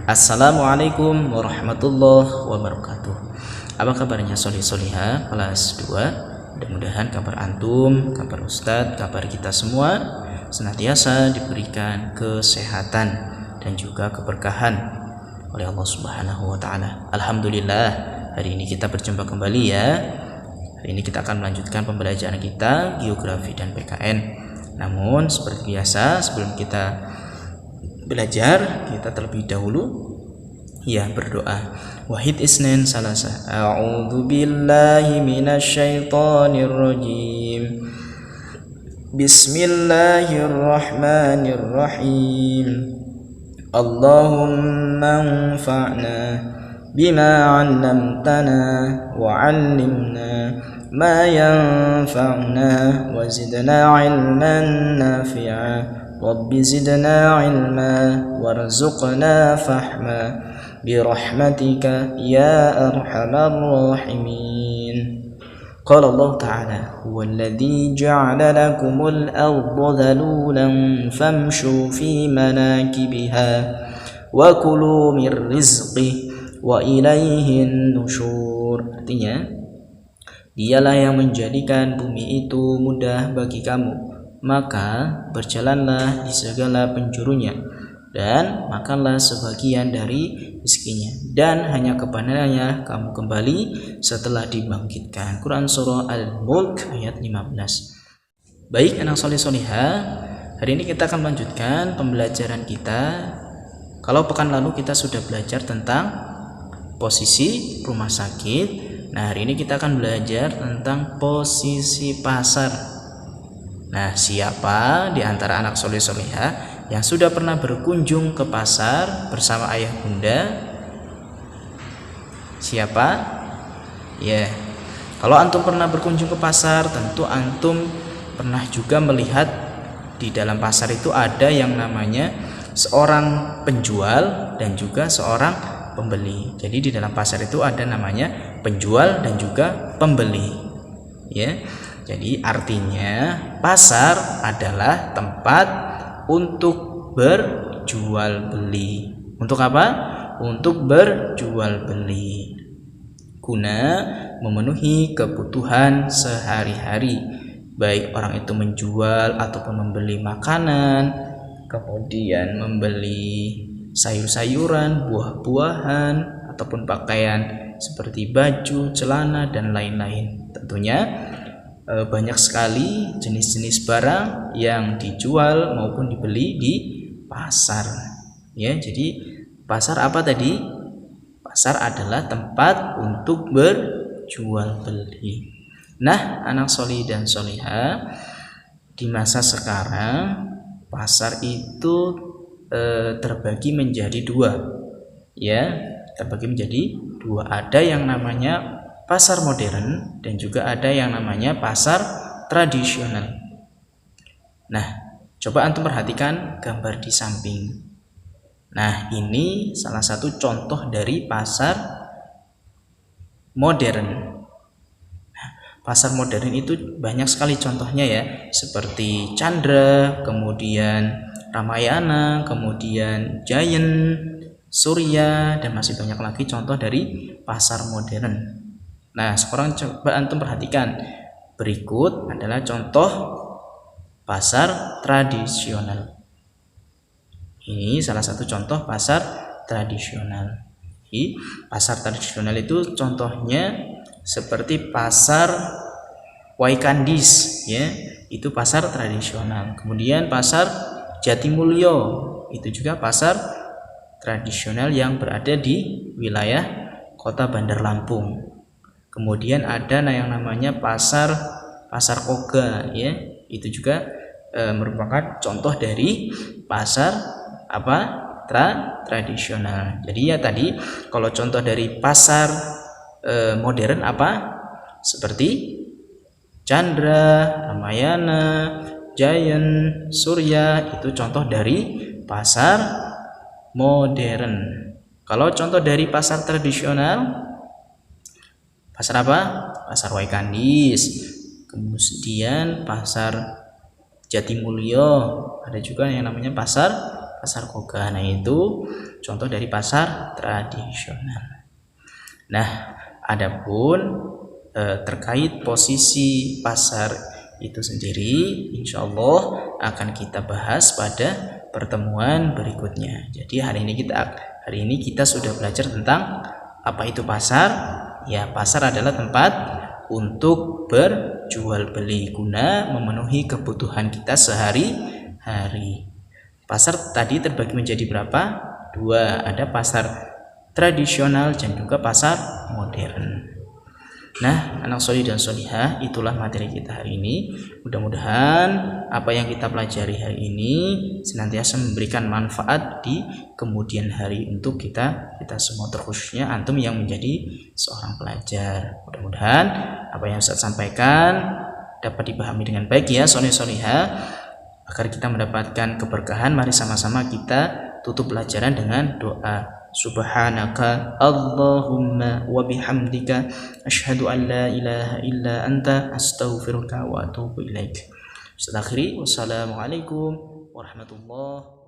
Assalamualaikum warahmatullahi wabarakatuh. Apa kabarnya solih-solihah kelas 2? Mudah-mudahan kabar antum, kabar ustadz, kabar kita semua senantiasa diberikan kesehatan dan juga keberkahan oleh Allah Subhanahu wa taala. Alhamdulillah, hari ini kita berjumpa kembali ya. Hari ini kita akan melanjutkan pembelajaran kita geografi dan PKN. Namun seperti biasa, sebelum kita belajar, kita terlebih dahulu ya berdoa. Wahid isnin salasa. A'udzu billahi minasyaitonir rajim. Bismillahirrahmanirrahim. Allahumma anfa'na bima 'allamtana wa 'allimna ma yanfa'una wa zidna 'ilman nafi'a. Rabbi zidna ilma warzuqna fahma birahmatika ya arhamar rahimin. Qala Allah Ta'ala huwallazi ja'ala lakumul arda dhalulan famshu fi manakibiha wa kulu mir rizqih wa ilaihin nusyur. Artinya, dialah yang menjadikan bumi itu mudah bagi kamu, maka berjalanlah di segala penjurunya dan makanlah sebagian dari rezekinya, dan hanya kepadanya kamu kembali setelah dibangkitkan. Quran Surah Al-Mulk ayat 15. Baik anak soleh solihah, hari ini kita akan melanjutkan pembelajaran kita. Kalau pekan lalu kita sudah belajar tentang posisi rumah sakit, nah hari ini kita akan belajar tentang posisi pasar. Nah, siapa di antara anak soleh solehah yang sudah pernah berkunjung ke pasar bersama ayah bunda? Siapa? Ya, kalau antum pernah berkunjung ke pasar, tentu antum pernah juga melihat di dalam pasar itu ada yang namanya seorang penjual dan juga seorang pembeli. Jadi di dalam pasar itu ada namanya penjual dan juga pembeli. Ya. Jadi artinya pasar adalah tempat untuk berjual beli. Untuk apa? Untuk berjual beli, guna memenuhi kebutuhan sehari-hari, baik orang itu menjual ataupun membeli makanan, kemudian membeli sayur-sayuran, buah-buahan, ataupun pakaian seperti baju, celana, dan lain-lain. Tentunya banyak sekali jenis-jenis barang yang dijual maupun dibeli di pasar. Ya, jadi pasar apa tadi? Pasar adalah tempat untuk berjual beli. Nah, anak solih dan solihah, di masa sekarang pasar itu terbagi menjadi dua. Ya, terbagi menjadi dua. Ada yang namanya pasar modern dan juga ada yang namanya pasar tradisional. Nah, coba antum perhatikan gambar di samping. Nah, ini salah satu contoh dari pasar modern. Nah, pasar modern itu banyak sekali contohnya ya, seperti Chandra, kemudian Ramayana, kemudian Giant, Surya, dan masih banyak lagi contoh dari pasar modern. Nah, sekarang coba antum perhatikan. Berikut adalah contoh pasar tradisional. Ini salah satu contoh pasar tradisional. Jadi, pasar tradisional itu contohnya seperti pasar Waikandis, ya, itu pasar tradisional. Kemudian pasar Jatimulyo, itu juga pasar tradisional yang berada di wilayah Kota Bandar Lampung. Kemudian ada yang namanya pasar Koga, ya, itu juga merupakan contoh dari pasar apa? Tradisional. Jadi ya tadi kalau contoh dari pasar modern apa? Seperti Chandra, Ramayana, Giant, Surya, itu contoh dari pasar modern. Kalau contoh dari pasar tradisional, pasar apa? Pasar Waikandis, kemudian pasar Jatimulyo, ada juga yang namanya pasar pasar koga. Nah, itu contoh dari pasar tradisional. Nah, adapun terkait posisi pasar itu sendiri, insya Allah akan kita bahas pada pertemuan berikutnya. Jadi hari ini kita sudah belajar tentang apa itu pasar. Ya, pasar adalah tempat untuk berjual beli guna memenuhi kebutuhan kita sehari-hari. Pasar tadi terbagi menjadi berapa? 2. Ada pasar tradisional dan juga pasar modern. Nah, anak solih dan solihah, itulah materi kita hari ini. Mudah-mudahan apa yang kita pelajari hari ini senantiasa memberikan manfaat di kemudian hari untuk kita semua, terkhususnya antum yang menjadi seorang pelajar. Mudah-mudahan apa yang saya sampaikan dapat dipahami dengan baik ya solih-solihah. Agar kita mendapatkan keberkahan, mari sama-sama kita tutup pelajaran dengan doa. Subhanaka Allahumma wa bihamdika asyhadu an la ilaha illa anta astaghfiruka wa atubu ilaik. Wassalamualaikum warahmatullahi